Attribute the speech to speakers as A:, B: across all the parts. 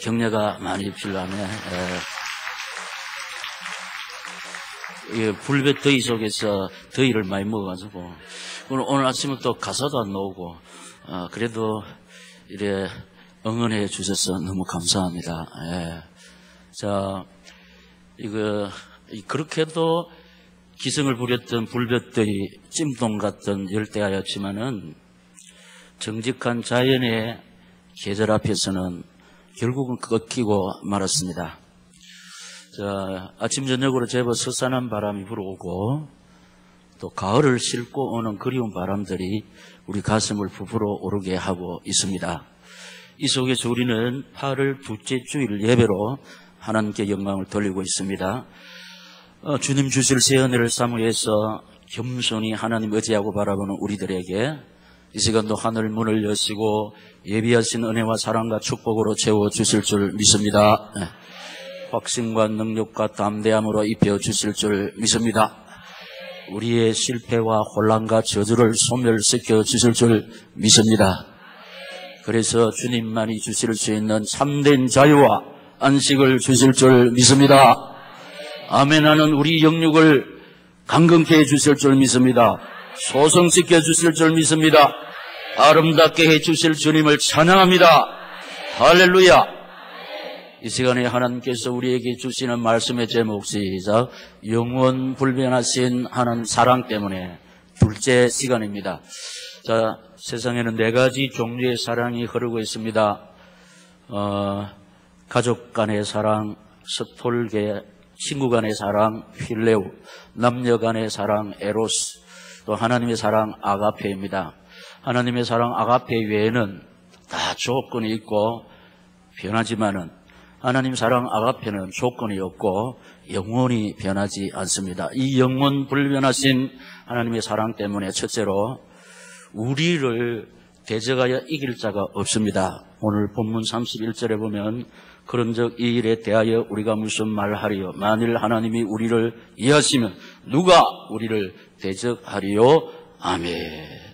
A: 격려가 많이 필요하네. 불볕 더위 속에서 더위를 많이 먹어가지고, 오늘 아침은 또 가사도 안 나오고, 그래도 이래 응원해 주셔서 너무 감사합니다. 그렇게도 기승을 부렸던 불볕 더위, 찜동 같던 열대야였지만은, 정직한 자연의 계절 앞에서는 결국은 꺾이고 말았습니다. 아침 저녁으로 제법 서산한 바람이 불어오고 또 가을을 싣고 오는 그리운 바람들이 우리 가슴을 부풀어 오르게 하고 있습니다. 이 속에서 우리는 8월 둘째 주일 예배로 하나님께 영광을 돌리고 있습니다. 주님 주실 새 은혜를 사모해서 겸손히 하나님 의지하고 바라보는 우리들에게 이 시간도 하늘 문을 여시고 예비하신 은혜와 사랑과 축복으로 채워주실 줄 믿습니다. 확신과 능력과 담대함으로 입혀주실 줄 믿습니다. 우리의 실패와 혼란과 저주를 소멸시켜 주실 줄 믿습니다. 그래서 주님만이 주실 수 있는 참된 자유와 안식을 주실 줄 믿습니다. 아멘하는 우리 영육을 강건케 해주실 줄 믿습니다. 소성시켜 주실 줄 믿습니다. 아름답게 해주실 주님을 찬양합니다. 할렐루야. 이 시간에 하나님께서 우리에게 주시는 말씀의 제목 시작. 영원 불변하신 하나님 사랑 때문에 둘째 시간입니다. 세상에는 4가지 종류의 사랑이 흐르고 있습니다. 가족 간의 사랑, 스톨게, 친구 간의 사랑, 필레우, 남녀 간의 사랑, 에로스, 또 하나님의 사랑, 아가페입니다. 하나님의 사랑, 아가페 외에는 다 조건이 있고 변하지만은 하나님 사랑, 아가페는 조건이 없고 영원히 변하지 않습니다. 이 영원 불변하신 하나님의 사랑 때문에 첫째로 우리를 대적하여 이길 자가 없습니다. 오늘 본문 31절에 보면 그런즉 이 일에 대하여 우리가 무슨 말하리요? 만일 하나님이 우리를 이해하시면 누가 우리를 대적하리요? 아멘.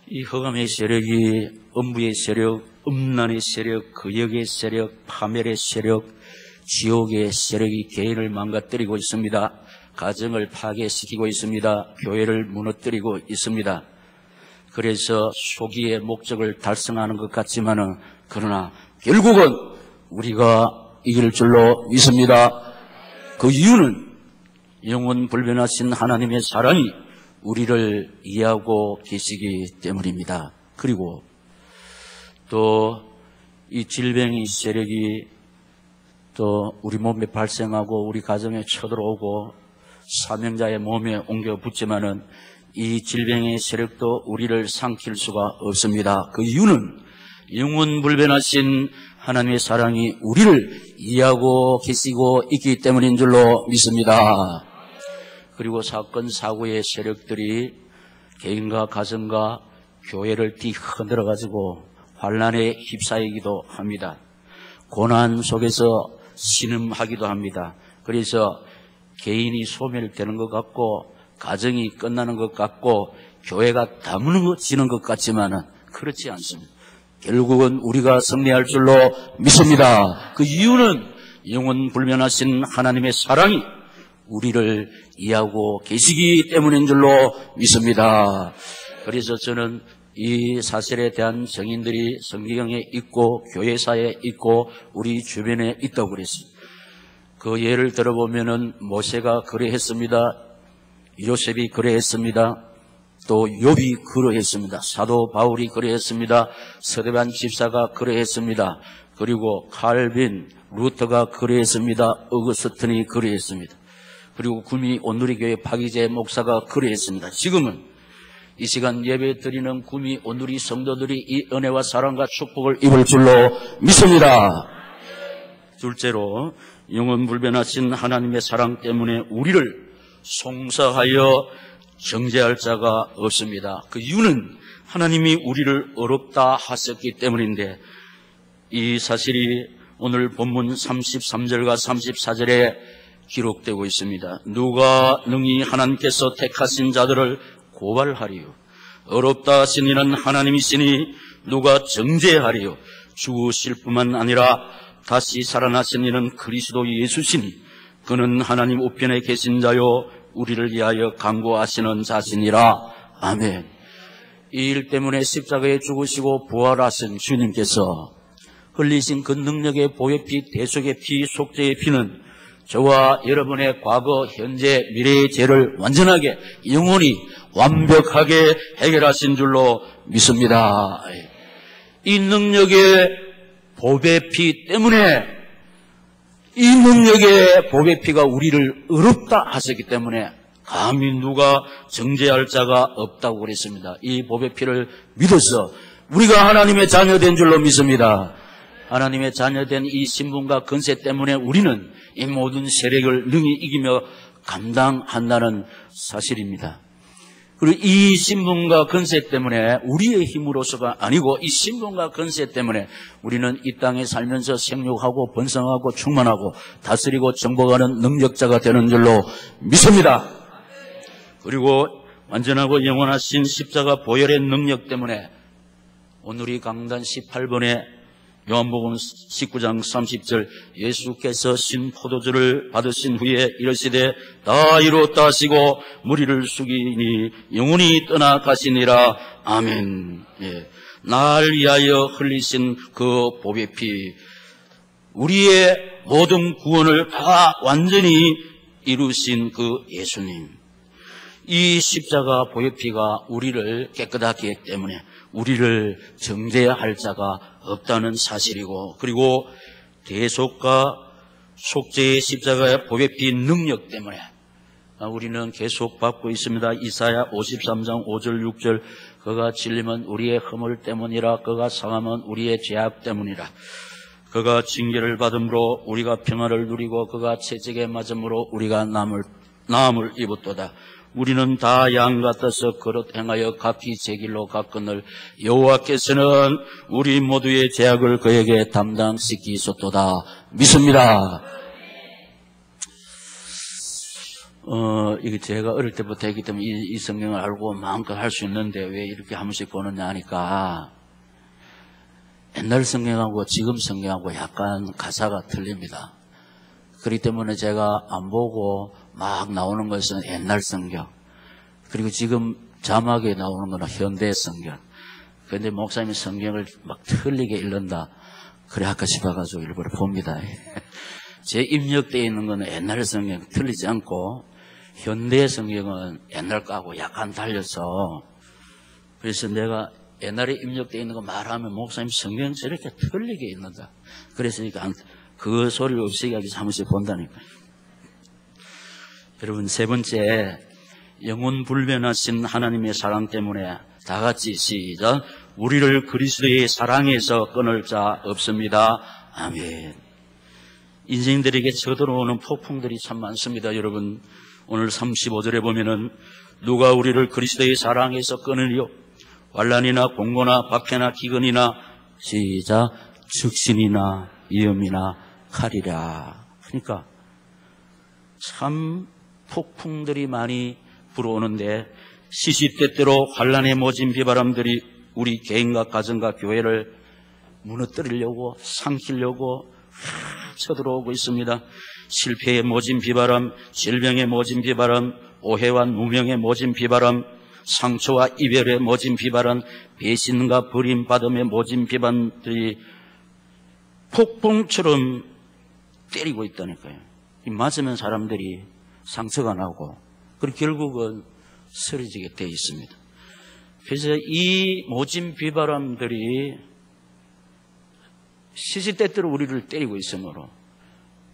A: 이 흑암의 세력이 음부의 세력, 음란의 세력, 거역의 세력, 파멸의 세력, 지옥의 세력이 개인을 망가뜨리고 있습니다. 가정을 파괴시키고 있습니다. 교회를 무너뜨리고 있습니다. 그래서 소기의 목적을 달성하는 것 같지만은 그러나 결국은 우리가 이길 줄로 믿습니다. 그 이유는 영원 불변하신 하나님의 사랑이 우리를 이해하고 계시기 때문입니다. 그리고 또 이 질병의 세력이 또 우리 몸에 발생하고 우리 가정에 쳐들어오고 사명자의 몸에 옮겨 붙지만은 이 질병의 세력도 우리를 삼킬 수가 없습니다. 그 이유는 영원 불변하신 하나님의 사랑이 우리를 이해하고 계시고 있기 때문인 줄로 믿습니다. 그리고 사건 사고의 세력들이 개인과 가정과 교회를 뒤흔들어 가지고 환난에 휩싸이기도 합니다. 고난 속에서 신음하기도 합니다. 그래서 개인이 소멸되는 것 같고 가정이 끝나는 것 같고 교회가 다무너지는 것 같지만은 그렇지 않습니다. 결국은 우리가 승리할 줄로 믿습니다. 그 이유는 영원 불변하신 하나님의 사랑이 우리를 이해하고 계시기 때문인 줄로 믿습니다. 그래서 저는 이 사실에 대한 증인들이 성경에 있고 교회사에 있고 우리 주변에 있다고 그랬습니다. 그 예를 들어보면은 모세가 그래했습니다. 요셉이 그래했습니다. 또 욥이 그러했습니다. 사도 바울이 그러했습니다. 스데반 집사가 그러했습니다. 그리고 칼빈, 루터가 그러했습니다. 어거스틴이 그러했습니다. 그리고 구미 온누리교회 박이재 목사가 그러했습니다. 지금은 이 시간 예배 드리는 구미 온누리 성도들이 이 은혜와 사랑과 축복을 입을 줄로 믿습니다. 둘째로 영원 불변하신 하나님의 사랑 때문에 우리를 송사하여 정죄할 자가 없습니다. 그 이유는 하나님이 우리를 어렵다 하셨기 때문인데 이 사실이 오늘 본문 33절과 34절에 기록되고 있습니다. 누가 능히 하나님께서 택하신 자들을 고발하리요. 어렵다 하신 이는 하나님이시니 누가 정죄하리요. 죽으실 뿐만 아니라 다시 살아나신 이는 그리스도 예수시니 그는 하나님 우편에 계신 자요 우리를 위하여 간구하시는 자시니라. 아멘. 이 일 때문에 십자가에 죽으시고 부활하신 주님께서 흘리신 그 능력의 보혈 피, 대속의 피, 속죄의 피는 저와 여러분의 과거, 현재, 미래의 죄를 완전하게, 영원히, 완벽하게 해결하신 줄로 믿습니다. 이 능력의 보배 피 때문에, 이 능력의 보배 피가 우리를 의롭다 하셨기 때문에 감히 누가 정죄할 자가 없다고 그랬습니다. 이 보배 피를 믿어서 우리가 하나님의 자녀된 줄로 믿습니다. 하나님의 자녀된 이 신분과 권세 때문에 우리는 이 모든 세력을 능히 이기며 감당한다는 사실입니다. 그리고 이 신분과 권세 때문에 우리의 힘으로서가 아니고 이 신분과 권세 때문에 우리는 이 땅에 살면서 생육하고 번성하고 충만하고 다스리고 정복하는 능력자가 되는 줄로 믿습니다. 그리고 완전하고 영원하신 십자가 보혈의 능력 때문에 오늘이 강단 18번에 요한복음 19장 30절 예수께서 신포도주를 받으신 후에 이르시되 다 이루었다 하시고 무리를 숙이니 영원히 떠나가시니라. 아멘. 예. 날 위하여 흘리신 그 보배 피, 우리의 모든 구원을 다 완전히 이루신 그 예수님, 이 십자가 보배 피가 우리를 깨끗하게 했기 때문에 우리를 정죄할 자가 없다는 사실이고, 그리고 대속과 속죄의 십자가의 보배 피 능력 때문에 우리는 계속 받고 있습니다. 이사야 53장 5절 6절 그가 찔림은 우리의 허물 때문이라 그가 상함은 우리의 죄악 때문이라 그가 징계를 받음으로 우리가 평화를 누리고 그가 채찍에 맞음으로 우리가 나음을 입었도다. 우리는 다 양 같아서 그릇 행하여 각기 제 길로 갔거늘 여호와께서는 우리 모두의 죄악을 그에게 담당시키셨도다. 믿습니다. 이게 제가 어릴 때부터 했기 때문에 이 성경을 알고 마음껏 할 수 있는데 왜 이렇게 한 번씩 보느냐 하니까 옛날 성경하고 지금 성경하고 약간 가사가 틀립니다. 그렇기 때문에 제가 안 보고 막 나오는 것은 옛날 성경, 그리고 지금 자막에 나오는 것은 현대 성경. 그런데 목사님이 성경을 막 틀리게 읽는다 그래 할까 싶어가지고 일부러 봅니다. 제 입력되어 있는 것은 옛날 성경 틀리지 않고 현대 성경은 옛날 거하고 약간 달려서, 그래서 내가 옛날에 입력되어 있는 거 말하면 목사님 성경 저렇게 틀리게 읽는다 그래서 그 소리를 없애기 하기 한 번씩 본다니까요. 여러분, 세 번째, 영원 불변하신 하나님의 사랑 때문에 다 같이 시작. 우리를 그리스도의 사랑에서 끊을 자 없습니다. 아멘. 인생들에게 쳐들어오는 폭풍들이 참 많습니다. 여러분, 오늘 35절에 보면은 누가 우리를 그리스도의 사랑에서 끊으리요? 환난이나 공고나 박해나 기근이나 시작 즉신이나 위험이나 칼이라. 그러니까 참 폭풍들이 많이 불어오는데 시시때때로 환난에 모진 비바람들이 우리 개인과 가정과 교회를 무너뜨리려고 삼키려고 쳐들어오고 있습니다. 실패에 모진 비바람, 질병에 모진 비바람, 오해와 누명에 모진 비바람, 상처와 이별에 모진 비바람, 배신과 버림받음에 모진 비바람들이 폭풍처럼 때리고 있다니까요. 맞으면 사람들이 상처가 나고 그리고 결국은 쓰러지게 되어 있습니다. 그래서 이 모진 비바람들이 시시때때로 우리를 때리고 있으므로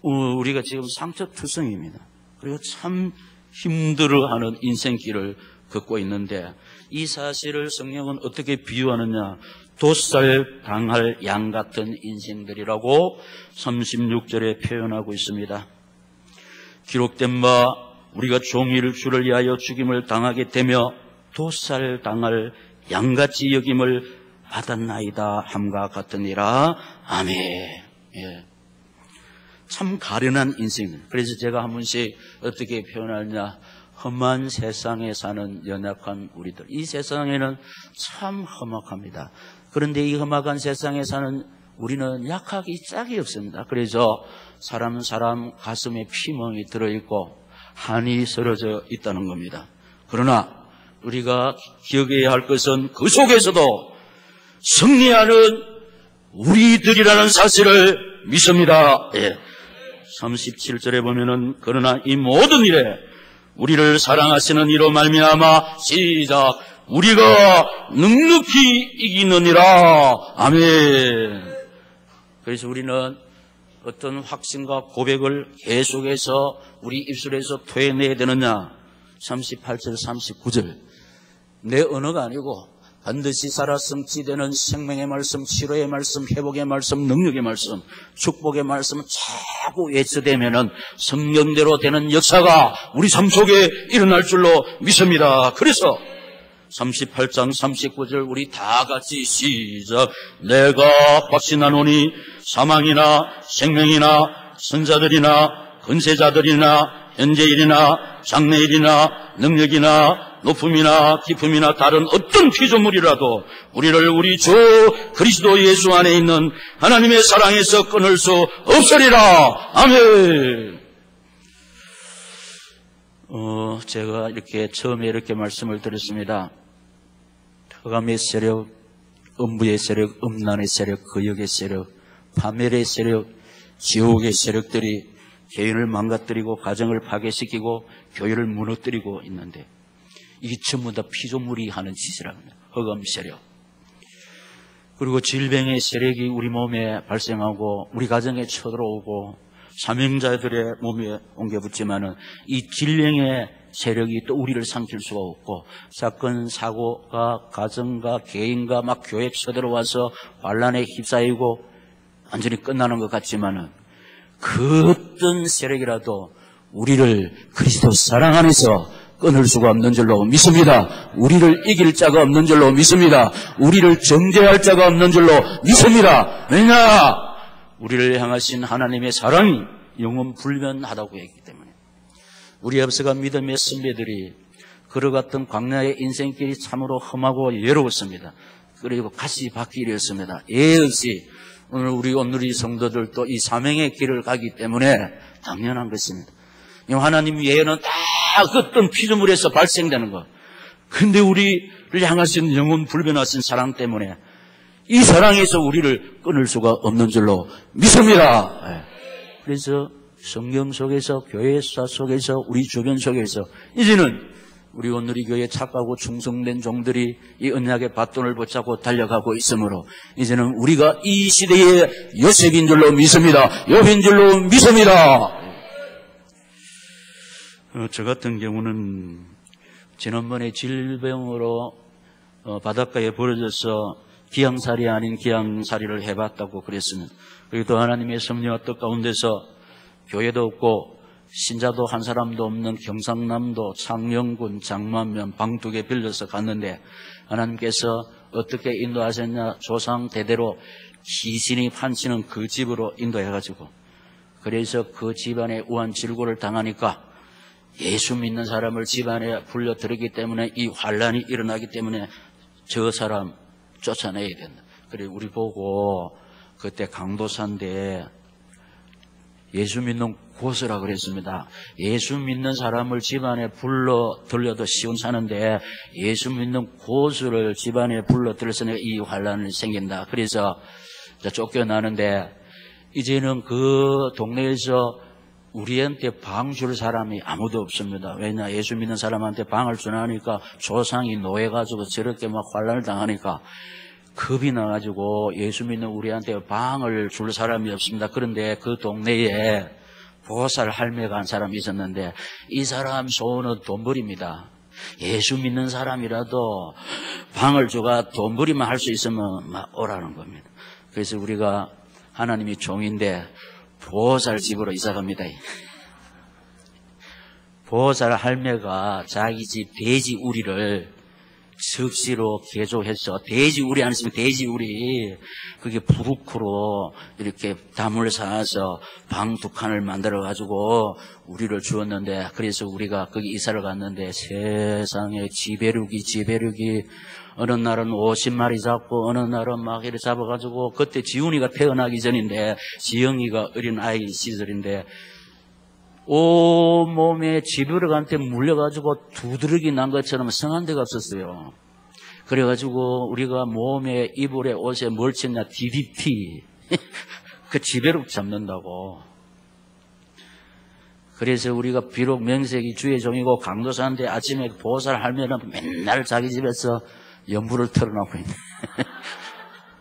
A: 우리가 지금 상처투성입니다. 그리고 참 힘들어하는 인생길을 걷고 있는데 이 사실을 성경은 어떻게 비유하느냐, 도살 당할 양 같은 인생들이라고 36절에 표현하고 있습니다. 기록된 바 우리가 종일 주를 위하여 죽임을 당하게 되며 도살 당할 양같이 여김을 받았나이다 함과 같으니라. 아멘. 예. 참 가련한 인생. 그래서 제가 한 번씩 어떻게 표현하느냐, 험한 세상에 사는 연약한 우리들. 이 세상에는 참 험악합니다. 그런데 이 험악한 세상에 사는 우리는 약하기 짝이 없습니다. 그래서 사람 가슴에 피멍이 들어있고 한이 쓰러져 있다는 겁니다. 그러나 우리가 기억해야 할 것은 그 속에서도 승리하는 우리들이라는 사실을 믿습니다. 예. 37절에 보면은 그러나 이 모든 일에 우리를 사랑하시는 이로 말미암아 시작 우리가 넉넉히 이기느니라. 아멘. 그래서 우리는 어떤 확신과 고백을 계속해서 우리 입술에서 토해내야 되느냐. 38절 39절 내 언어가 아니고 반드시 살아 성취되는 생명의 말씀, 치료의 말씀, 회복의 말씀, 능력의 말씀, 축복의 말씀 자꾸 외쳐대면은 성령대로 되는 역사가 우리 삶 속에 일어날 줄로 믿습니다. 그래서 38장 39절 우리 다 같이 시작. 내가 확신하노니 사망이나 생명이나 선자들이나 권세자들이나 현재일이나 장래일이나 능력이나 높음이나 깊음이나 다른 어떤 피조물이라도 우리를 우리 주 그리스도 예수 안에 있는 하나님의 사랑에서 끊을 수 없으리라. 아멘. 제가 처음에 이렇게 말씀을 드렸습니다. 흑암의 세력, 음부의 세력, 음란의 세력, 거역의 세력, 파멸의 세력, 지옥의 세력들이 개인을 망가뜨리고 가정을 파괴시키고 교회를 무너뜨리고 있는데 이게 전부 다 피조물이 하는 짓이라고 합니다. 흑암 세력. 그리고 질병의 세력이 우리 몸에 발생하고 우리 가정에 쳐들어오고 사명자들의 몸에 옮겨붙지만은 이 질병의 세력이 또 우리를 삼킬 수가 없고 사건, 사고가 가정과 개인과 막 교회에 쳐들어와서 환란에 휩싸이고 완전히 끝나는 것 같지만은 그 어떤 세력이라도 우리를 그리스도 사랑 안에서 끊을 수가 없는 줄로 믿습니다. 우리를 이길 자가 없는 줄로 믿습니다. 우리를 정죄할 자가 없는 줄로 믿습니다. 왜냐? 우리를 향하신 하나님의 사랑이 영원 불변하다고 했기 때문에 우리 앞서가 믿음의 선배들이 걸어갔던 광야의 인생길이 참으로 험하고 외로웠습니다. 그리고 가시 밭길이었습니다. 예 없이 오늘 성도들도 이 사명의 길을 가기 때문에 당연한 것입니다. 하나님 외에는 다 어떤 피조물에서 발생되는 것. 그런데 우리를 향하신 영원 불변하신 사랑 때문에 이 사랑에서 우리를 끊을 수가 없는 줄로 믿습니다. 그래서 성경 속에서 교회 역사 속에서 우리 주변 속에서 이제는 우리 오늘이 교회 착하고 충성된 종들이 이 언약의 바톤을 붙잡고 달려가고 있으므로 이제는 우리가 이 시대의 요셉인 줄로 믿습니다. 요셉인 줄로 믿습니다. 저 같은 경우는 지난번에 질병으로 바닷가에 버려져서 기양살이 아닌 기양살이를 해봤다고 그랬습니다. 그리고 또 하나님의 섭리와 뜻 가운데서 교회도 없고 신자도 한 사람도 없는 경상남도 창녕군 장만면 방 2개 빌려서 갔는데 하나님께서 어떻게 인도하셨냐. 조상 대대로 귀신이 판치는 그 집으로 인도해가지고 그래서 그 집안에 우한질고를 당하니까 예수 믿는 사람을 집안에 불려들이기 때문에 이 환란이 일어나기 때문에 저 사람 쫓아내야 된다. 그래 우리 보고 그때 강도사인데 예수 믿는 고수라 그랬습니다. 예수 믿는 사람을 집안에 불러 들려도 시원찮은데 예수 믿는 고수를 집안에 불러 들여서 이 환란이 생긴다. 그래서 쫓겨나는데 이제는 그 동네에서 우리한테 방 줄 사람이 아무도 없습니다. 왜냐? 예수 믿는 사람한테 방을 주나니까 조상이 노예가지고 저렇게 막 환란을 당하니까 겁이 나가지고 예수 믿는 우리한테 방을 줄 사람이 없습니다. 그런데 그 동네에 보살 할매가 한 사람이 있었는데 이 사람 소원은 돈벌이입니다. 예수 믿는 사람이라도 방을 줘가 돈벌이만 할 수 있으면 막 오라는 겁니다. 그래서 우리가 하나님이 종인데 보살 집으로 이사갑니다. 보살 할매가 자기 집 돼지 우리를 접시로 개조해서 돼지우리 안 쓰면 돼지우리 그게 부르크로 이렇게 담을 쌓아서 방 2칸을 만들어 가지고 우리를 주었는데, 그래서 우리가 거기 이사를 갔는데 세상에 지배력이 어느 날은 50마리 잡고 어느 날은 막 이렇게 잡아가지고, 그때 지훈이가 태어나기 전인데 지영이가 어린 아이 시절인데 온몸에 지벼락한테 물려가지고 두드러기 난 것처럼 성한 데가 없었어요. 그래가지고 우리가 몸에 이불에 옷에 뭘 쳤냐, DDT 그 지벼락 잡는다고. 그래서 우리가 비록 명색이 주의 종이고 강도사인데 아침에 보살 할매는 맨날 자기 집에서 연불을 털어놓고 있네.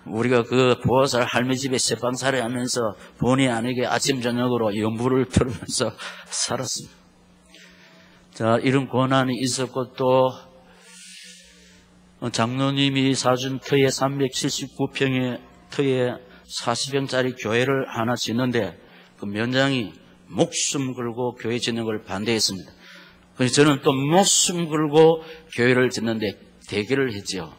A: 우리가 그 보살 할매 집에 새방살이 하면서 본의 아니게 아침 저녁으로 연불을 털으면서 살았습니다. 자, 이런 고난이 있었고, 또 장로님이 사준 터에 379평의 터에 40평짜리 교회를 하나 짓는데 그 면장이 목숨 걸고 교회 짓는 걸 반대했습니다. 그래서 저는 또 목숨 걸고 교회를 짓는데 대결을 했죠.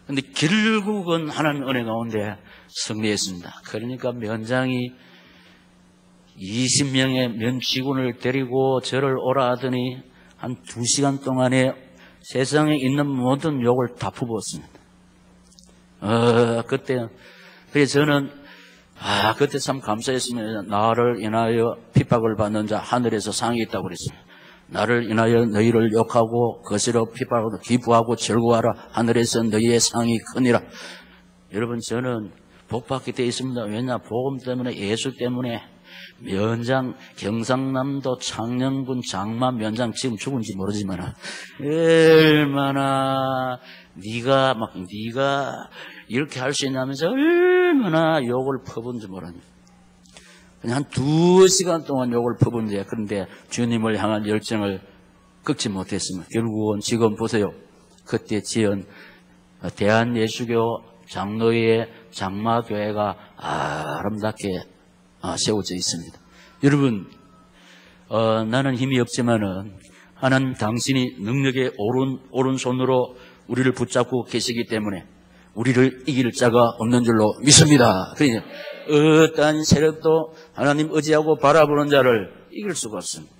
A: 근데 결국은 하나님 은혜 가운데 승리했습니다. 그러니까 면장이 20명의 면치군을 데리고 저를 오라 하더니 한 2시간 동안에 세상에 있는 모든 욕을 다 퍼부었습니다. 그때, 그래서 저는, 그때 참 감사했습니다. 나를 인하여 핍박을 받는 자 하늘에서 상이 있다고 그랬습니다. 나를 인하여 너희를 욕하고 거스려 핍박하고 기부하고 즐거워하라. 하늘에서 너희의 상이 크니라. 여러분, 저는 복받게 되어 있습니다. 왜냐? 복음 때문에, 예수 때문에 면장, 경상남도 창녕군 장마 면장 지금 죽은지 모르지만 얼마나 네가 이렇게 할 수 있냐면서 얼마나 욕을 퍼본지 모릅니다. 그냥 한 2시간 동안 욕을 퍼본데, 그런데 주님을 향한 열정을 꺾지 못했습니다. 결국은 지금 보세요. 그때 지은 대한예수교 장로의 장마교회가 아름답게 세워져 있습니다. 여러분, 나는 힘이 없지만은 하나님 당신이 능력의 오른손으로 우리를 붙잡고 계시기 때문에 우리를 이길 자가 없는 줄로 믿습니다. 그러니까 어떠한 세력도 하나님 의지하고 바라보는 자를 이길 수가 없습니다.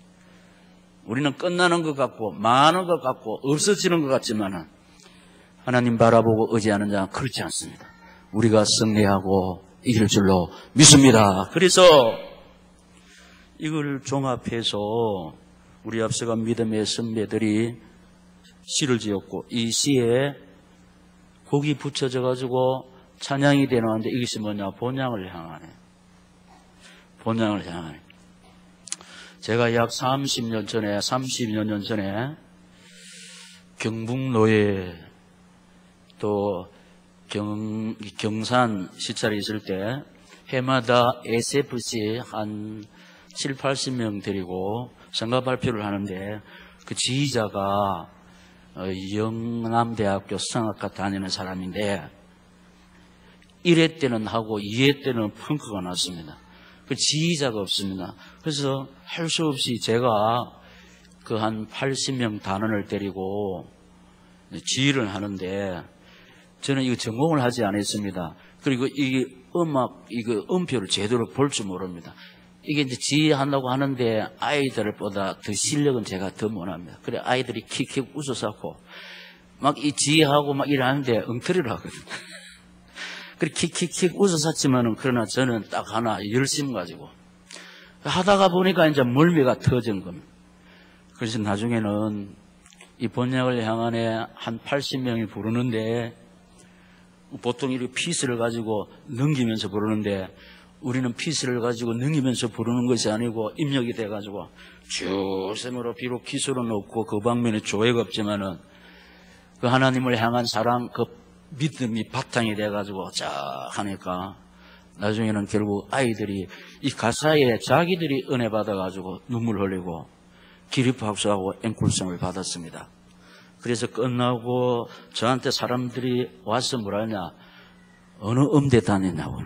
A: 우리는 끝나는 것 같고 망하는 것 같고 없어지는 것 같지만 하나님 바라보고 의지하는 자는 그렇지 않습니다. 우리가 승리하고 이길 줄로 믿습니다. 그래서 이걸 종합해서 우리 앞서간 믿음의 선배들이 시를 지었고, 이 시에 곡이 붙여져 가지고 찬양이 되는데 이것이 뭐냐? 본향을 향하네. 본향을 향하네. 제가 약 30년 전에 경북노예 또 경산 시찰이 있을 때 해마다 SFC 한 7, 80명 데리고 성가 발표를 하는데 그 지휘자가 영남대학교 성악과 다니는 사람인데 1회 때는 하고 2회 때는 펑크가 났습니다. 그 지휘자가 없습니다. 그래서 할 수 없이 제가 그 한 80명 단원을 데리고 지휘를 하는데 저는 이거 전공을 하지 않았습니다. 그리고 이게 음표를 제대로 볼 줄 모릅니다. 이게 이제 지휘한다고 하는데 아이들보다 더 실력은 제가 더 못합니다. 그래 아이들이 킥킥 웃어서고 막 이 지휘하고 막 일하는데 엉터리를 하거든요. 그래 킥킥킥 웃어섰지만은 그러나 저는 딱 하나 열심 가지고 하다가 보니까 이제 멀미가 터진 겁니다. 그래서 나중에는 이 본향을 향하네 한 80명이 부르는데 보통 이렇게 피스를 가지고 넘기면서 부르는데 우리는 피스를 가지고 넘기면서 부르는 것이 아니고 입력이 돼가지고 주sem으로 비록 기술은 없고 그 방면에 조회가 없지만은 그 하나님을 향한 사랑 그 믿음이 바탕이 돼가지고 쫙 하니까 나중에는 결국 아이들이 이 가사에 자기들이 은혜 받아가지고 눈물 흘리고 기립박수하고 앵콜성을 받았습니다. 그래서 끝나고 저한테 사람들이 와서 뭐라 하냐, 어느 음대 다니냐고.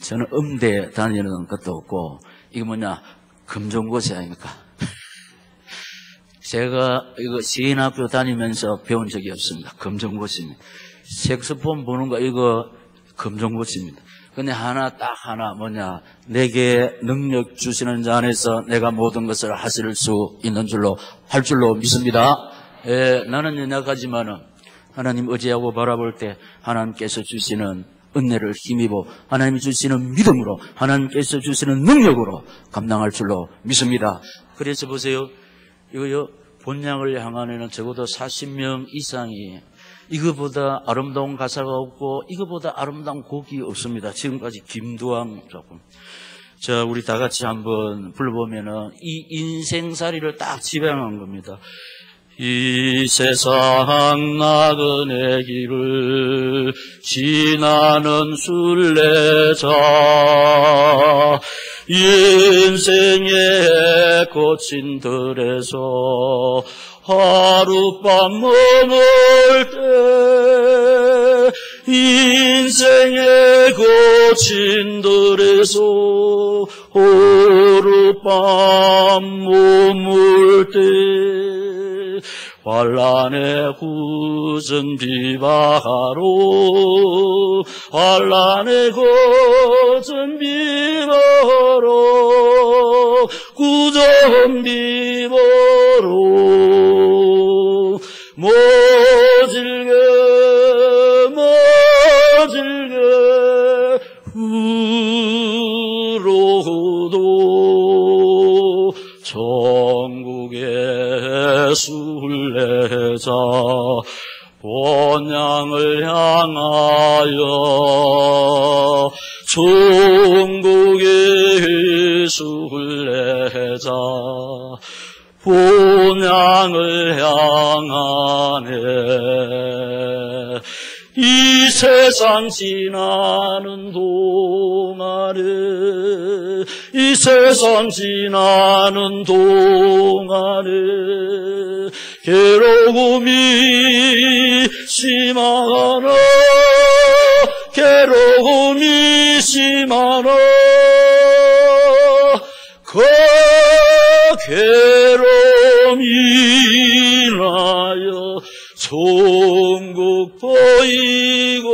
A: 저는 음대 다니는 것도 없고 이게 뭐냐, 금종고시 아닙니까? 제가 이거 시인학교 다니면서 배운 적이 없습니다. 검정고시입니다. 색소폰 보는 거 이거 검정고시입니다. 근데 딱 하나 뭐냐, 내게 능력 주시는 자 안에서 내가 모든 것을 하실 수 있는 할 줄로 믿습니다. 나는 연약하지만은 하나님 의지하고 바라볼 때 하나님께서 주시는 은혜를 힘입어 하나님이 주시는 믿음으로 하나님께서 주시는 능력으로 감당할 줄로 믿습니다. 그래서 보세요. 이거요, 본향을 향하는 적어도 40명 이상이 이거보다 아름다운 가사가 없고 이거보다 아름다운 곡이 없습니다. 지금까지 김두왕 작품. 자, 우리 다 같이 한번 불러보면은 이 인생살이를 딱 지배하는 겁니다. 이 세상 나그네 길을 지나는 순례자, 인생의 거친 들에서 하룻밤 머물 때, 인생의 거친 들에서 하룻밤 머물 때, 환란의 굳은 비바로, 환란의 굳은 비바로, 굳은 비바로 모질게 후로도 천국의 순례자 본향을 향하여, 천국의 순례자 본향을 향하네. 이 세상 지나는 동안에, 이 세상 지나는 동안에 괴로움이 심하나, 괴로움이 심하나, 그 괴로움 인하여 천국 보이고,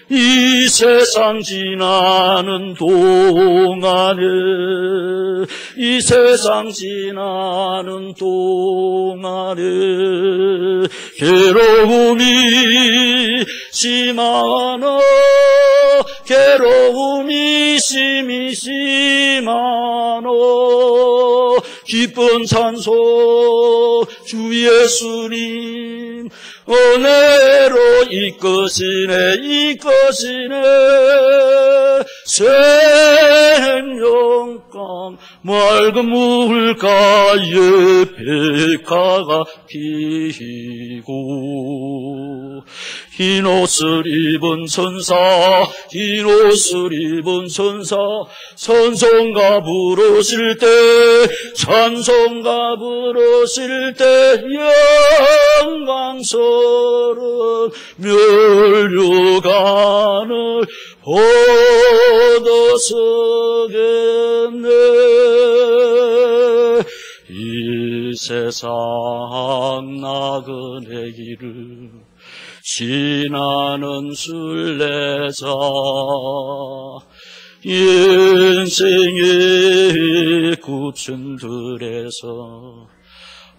A: 이 세상 지나는 동안에, 이 세상 지나는 동안에 괴로움이 심하나, 괴로움이 심하나, 기쁜 찬송 주 예수님 은혜로 이끄시네, 이끄시네. 생명강 맑은 물가에 백화가 피고, 흰 옷을 입은 천사, 흰 옷을 입은 천사, 찬송가 부르실 때, 찬송가 부르실 때 영광스러운 멸류관을 얻어서겠네. 이 세상 나그네 길을 지나는 순례자, 인생의 구천들에서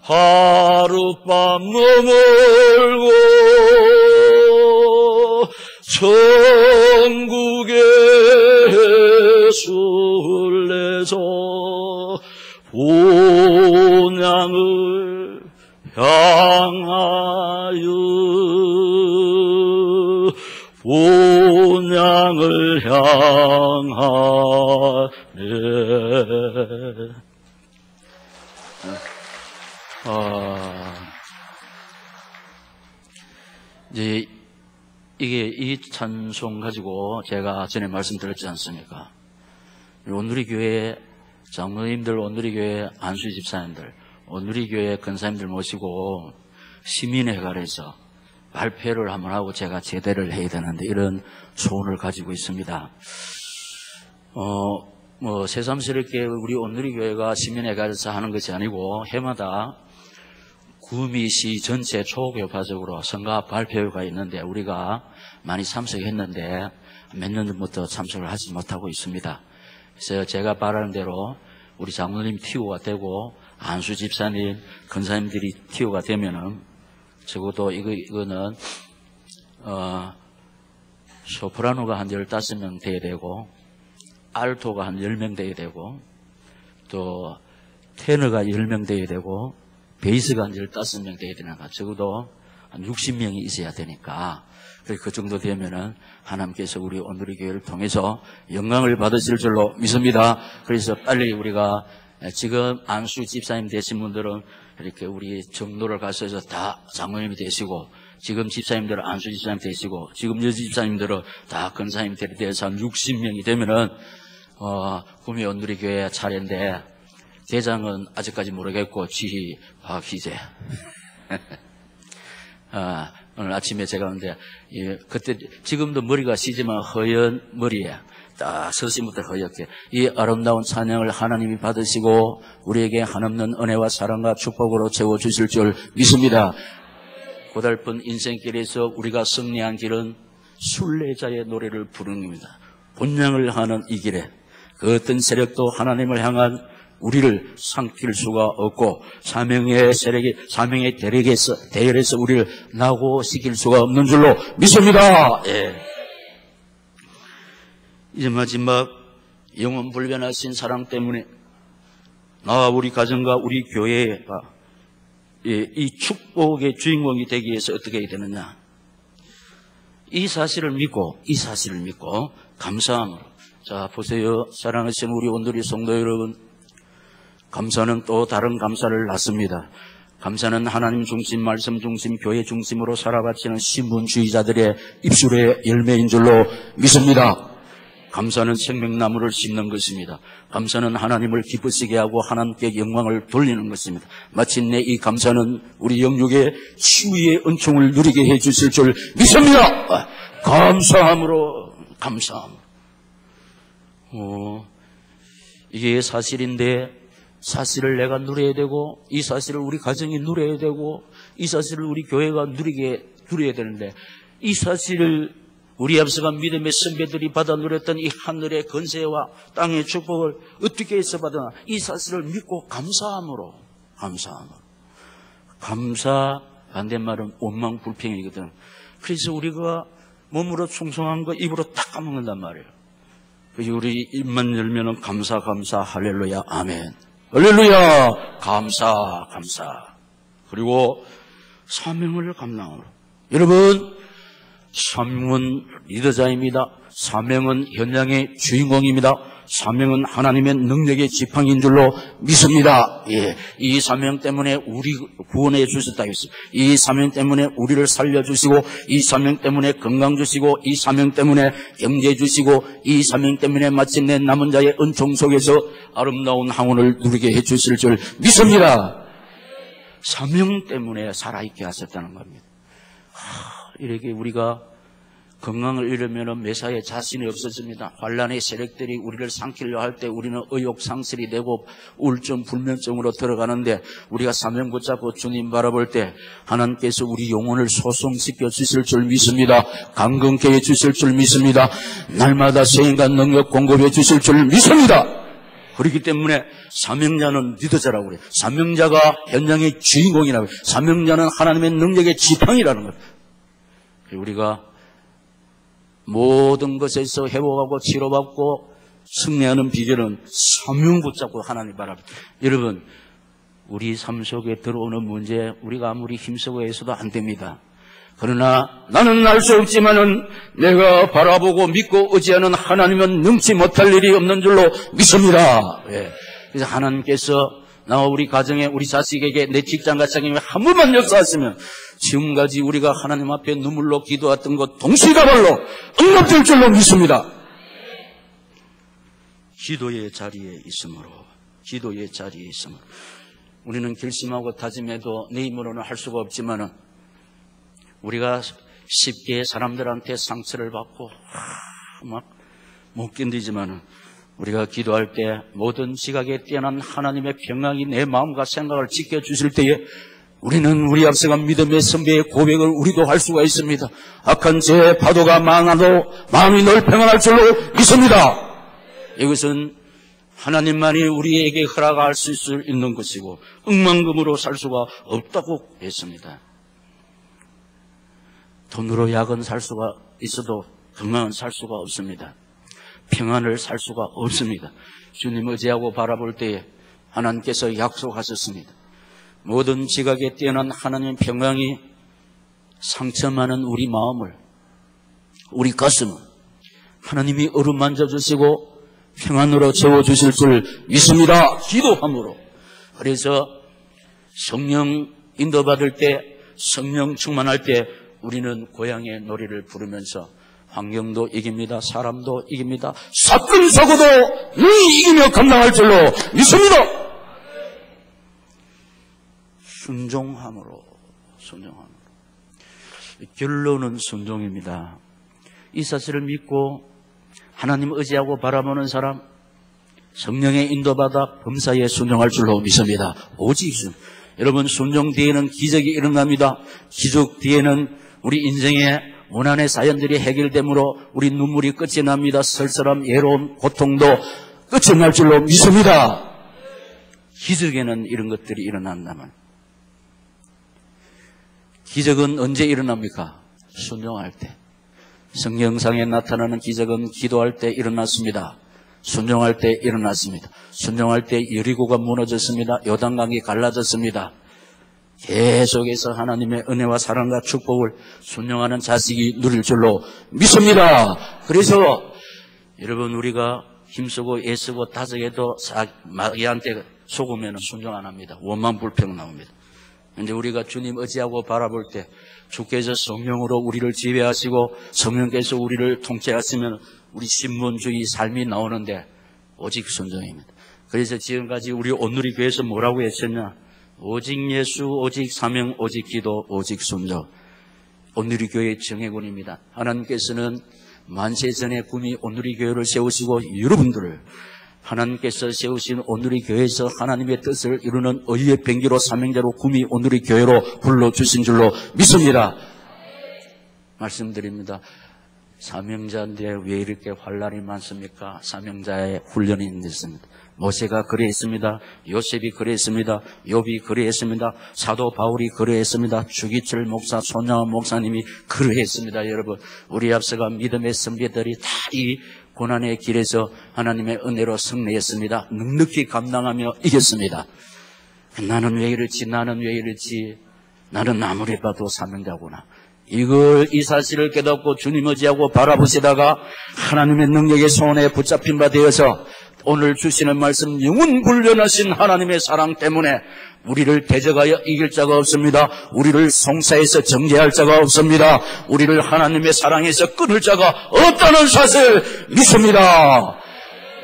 A: 하룻밤 머물고, 천국의 순례자 본향을 향하여, 본향을 향하네. 이제 이 찬송 가지고 제가 전에 말씀드렸지 않습니까? 온누리교회 장로님들, 온누리교회 안수희 집사님들, 온누리교회 권사님들 모시고 시민회관에서 발표를 한번 하고 제가 제대를 해야 되는데 이런 소원을 가지고 있습니다. 새삼스럽게 우리 온누리교회가 시민회 가서 하는 것이 아니고 해마다 구미시 전체 초교파적으로 선거 발표회가 있는데 우리가 많이 참석했는데 몇 년 전부터 참석을 하지 못하고 있습니다. 그래서 제가 바라는 대로 우리 장로님 티오가 되고 안수 집사님, 권사님들이 티오가 되면은 적어도 이거는 소프라노가 한 15명 돼야 되고 알토가 한 10명 돼야 되고 또 테너가 10명 돼야 되고 베이스가 한 15명 돼야 되니까 적어도 한 60명이 있어야 되니까 그 정도 되면은 하나님께서 우리 온누리교회를 통해서 영광을 받으실 줄로 믿습니다. 그래서 빨리 우리가 지금 안수 집사님 되신 분들은 이렇게 우리 정도를 가셔서 다 장로님이 되시고 지금 집사님들은 안수 집사님 되시고 지금 여지 집사님들은 다 권사님들이 돼서 한 60명이 되면은 구미 온누리교회 차례인데 대장은 아직까지 모르겠고 지휘 박희재 오늘 아침에 제가 왔는데 그때 지금도 머리가 시지만 허연 머리에 딱 서심부터 허옇게 이 아름다운 찬양을 하나님이 받으시고 우리에게 한없는 은혜와 사랑과 축복으로 채워주실 줄 믿습니다. 고달픈 인생길에서 우리가 승리한 길은 순례자의 노래를 부르는 겁니다. 본향을 하는 이 길에 그 어떤 세력도 하나님을 향한 우리를 삼킬 수가 없고 사명의 대열에서 우리를 낙오시킬 수가 없는 줄로 믿습니다. 예. 이제 마지막 영원 불변하신 사랑 때문에 나와 우리 가정과 우리 교회가 이 축복의 주인공이 되기 위해서 어떻게 해야 되느냐. 이 사실을 믿고 감사함으로. 자, 보세요. 사랑하시는 우리 온누리 성도 여러분. 감사는 또 다른 감사를 낳습니다. 감사는 하나님 중심, 말씀 중심, 교회 중심으로 살아바치는 신분주의자들의 입술의 열매인 줄로 믿습니다. 감사는 생명나무를 심는 것입니다. 감사는 하나님을 기쁘시게 하고 하나님께 영광을 돌리는 것입니다. 마침내 이 감사는 우리 영육의 치유의 은총을 누리게 해주실 줄 믿습니다. 감사함으로. 이게 사실인데 사실을 내가 누려야 되고 이 사실을 우리 가정이 누려야 되고 이 사실을 우리 교회가 누려야 되는데 이 사실을 우리 앞서간 믿음의 선배들이 받아 누렸던 이 하늘의 건세와 땅의 축복을 어떻게 해서 받으나 이 사실을 믿고 감사함으로. 감사 반대말은 원망불평이거든. 그래서 우리가 몸으로 충성한 거 입으로 딱 까먹는단 말이에요. 그래서 우리 입만 열면은 감사 할렐루야 아멘. 할렐루야 감사. 그리고 사명을 감당하므로. 여러분 사명은 리더자입니다. 사명은 현장의 주인공입니다. 사명은 하나님의 능력의 지팡이인 줄로 믿습니다. 예, 이 사명 때문에 우리 구원해 주셨다고 했습니다. 이 사명 때문에 우리를 살려주시고 이 사명 때문에 건강 주시고 이 사명 때문에 경제 주시고 이 사명 때문에 마침내 남은 자의 은총 속에서 아름다운 항원을 누리게 해 주실 줄 믿습니다. 사명 때문에 살아있게 하셨다는 겁니다. 이렇게 우리가 건강을 잃으면 매사에 자신이 없어집니다. 환란의 세력들이 우리를 삼키려 할 때 우리는 의욕상실이 되고 우울증, 불면증으로 들어가는데 우리가 사명 붙잡고 주님 바라볼 때 하나님께서 우리 영혼을 소성시켜 주실 줄 믿습니다. 강건케 해 주실 줄 믿습니다. 날마다 세인과 능력 공급해 주실 줄 믿습니다. 그렇기 때문에 사명자는 리더자라고 그래요. 사명자가 현장의 주인공이라고 해요. 사명자는 하나님의 능력의 지팡이라는 거예요. 우리가 모든 것에서 회복하고 치료받고 승리하는 비결은 사명 붙잡고 하나님 바랍니다. 여러분 우리 삶 속에 들어오는 문제 우리가 아무리 힘쓰고 해서도 안 됩니다. 그러나 나는 알 수 없지만은 내가 바라보고 믿고 의지하는 하나님은 능치 못할 일이 없는 줄로 믿습니다. 예. 그래서 하나님께서 나와 우리 가정에 우리 자식에게 내 직장과 자격에 한 번만 역사하시면 지금까지 우리가 하나님 앞에 눈물로 기도했던 것 동시다발로 응답될 줄로 믿습니다. 기도의 자리에 있으므로 우리는 결심하고 다짐해도 내 힘으로는 할 수가 없지만은 우리가 쉽게 사람들한테 상처를 받고 막 못 견디지만은 우리가 기도할 때 모든 지각에 뛰어난 하나님의 평강이 내 마음과 생각을 지켜주실 때에 우리는 우리 앞서간 믿음의 선배의 고백을 우리도 할 수가 있습니다. 악한 죄의 파도가 많아도 마음이 늘 평안할 줄로 믿습니다. 이것은 하나님만이 우리에게 허락할 수 있는 것이고 억만금으로 살 수가 없다고 했습니다. 돈으로 약은 살 수가 있어도 건강은 살 수가 없습니다. 평안을 살 수가 없습니다. 주님 의지하고 바라볼 때에 하나님께서 약속하셨습니다. 모든 지각에 뛰어난 하나님의 평강이 상처 많은 우리 마음을, 우리 가슴을 하나님이 어루만져 주시고 평안으로 채워주실 줄 믿습니다. 기도함으로. 그래서 성령 인도받을 때, 성령 충만할 때 우리는 고향의 노래를 부르면서 환경도 이깁니다. 사람도 이깁니다. 사건 사고도 능히 이기며 감당할 줄로 믿습니다. 순종함으로. 결론은 순종입니다. 이 사실을 믿고 하나님 의지하고 바라보는 사람, 성령의 인도받아 범사에 순종할 줄로 믿습니다. 오직 여러분, 순종 뒤에는 기적이 일어납니다. 기적 뒤에는 우리 인생의 원한의 사연들이 해결되므로 우리 눈물이 끝이 납니다. 쓸쓸함, 외로움, 고통도 끝이 날 줄로 믿습니다. 기적에는 이런 것들이 일어난다면, 기적은 언제 일어납니까? 순종할 때. 성경상에 나타나는 기적은 기도할 때 일어났습니다. 순종할 때 일어났습니다. 순종할 때 여리고가 무너졌습니다. 요단강이 갈라졌습니다. 계속해서 하나님의 은혜와 사랑과 축복을 순종하는 자식이 누릴 줄로 믿습니다. 그래서 여러분, 우리가 힘쓰고 애쓰고 다정해도 마귀한테 속으면 순종 안 합니다. 원망 불평 나옵니다. 근데 우리가 주님 의지하고 바라볼 때 주께서 성령으로 우리를 지배하시고 성령께서 우리를 통치하시면 우리 신분주의 삶이 나오는데 오직 순종입니다. 그래서 지금까지 우리 온누리 교회에서 뭐라고 했었냐? 오직 예수, 오직 사명, 오직 기도, 오직 순종. 온누리 교회의 정예군입니다. 하나님께서는 만세 전에 꿈이 온누리 교회를 세우시고 여러분들을 하나님께서 세우신 온누리 교회에서 하나님의 뜻을 이루는 의의 병기로 사명자로 꿈이 온누리 교회로 불러주신 줄로 믿습니다. 말씀드립니다. 사명자인데 왜 이렇게 환란이 많습니까? 사명자의 훈련이 있습니다. 모세가 그래했습니다. 요셉이 그래했습니다. 욥이 그래했습니다. 사도 바울이 그래했습니다. 주기철 목사, 손양원 목사님이 그래했습니다. 여러분, 우리 앞서가 믿음의 선배들이 다 이 고난의 길에서 하나님의 은혜로 승리했습니다. 넉넉히 감당하며 이겼습니다. 나는 왜 이렇지? 나는 왜 이렇지? 나는 아무리 봐도 사명자구나. 이 사실을 깨닫고 주님 의지하고 바라보시다가 하나님의 능력의 손에 붙잡힌 바 되어서 오늘 주시는 말씀, 영원 훈련하신 하나님의 사랑 때문에 우리를 대적하여 이길 자가 없습니다. 우리를 송사해서 정죄할 자가 없습니다. 우리를 하나님의 사랑에서 끊을 자가 없다는 사실 믿습니다.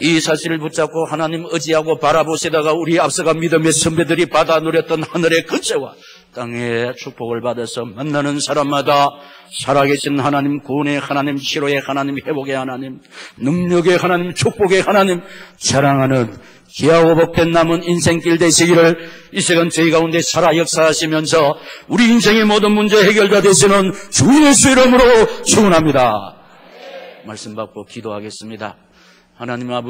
A: 이 사실을 붙잡고 하나님 의지하고 바라보시다가 우리 앞서가 믿음의 선배들이 받아 누렸던 하늘의 근세와 땅의 축복을 받아서 만나는 사람마다 살아계신 하나님, 구원의 하나님, 치료의 하나님, 회복의 하나님, 능력의 하나님, 축복의 하나님 자랑하는 귀하고 복된 남은 인생길 되시기를 이 시간 저희 가운데 살아 역사하시면서 우리 인생의 모든 문제 해결자 되시는 주 예수 이름으로 축원합니다. 말씀 받고 기도하겠습니다. 하나님 아버지,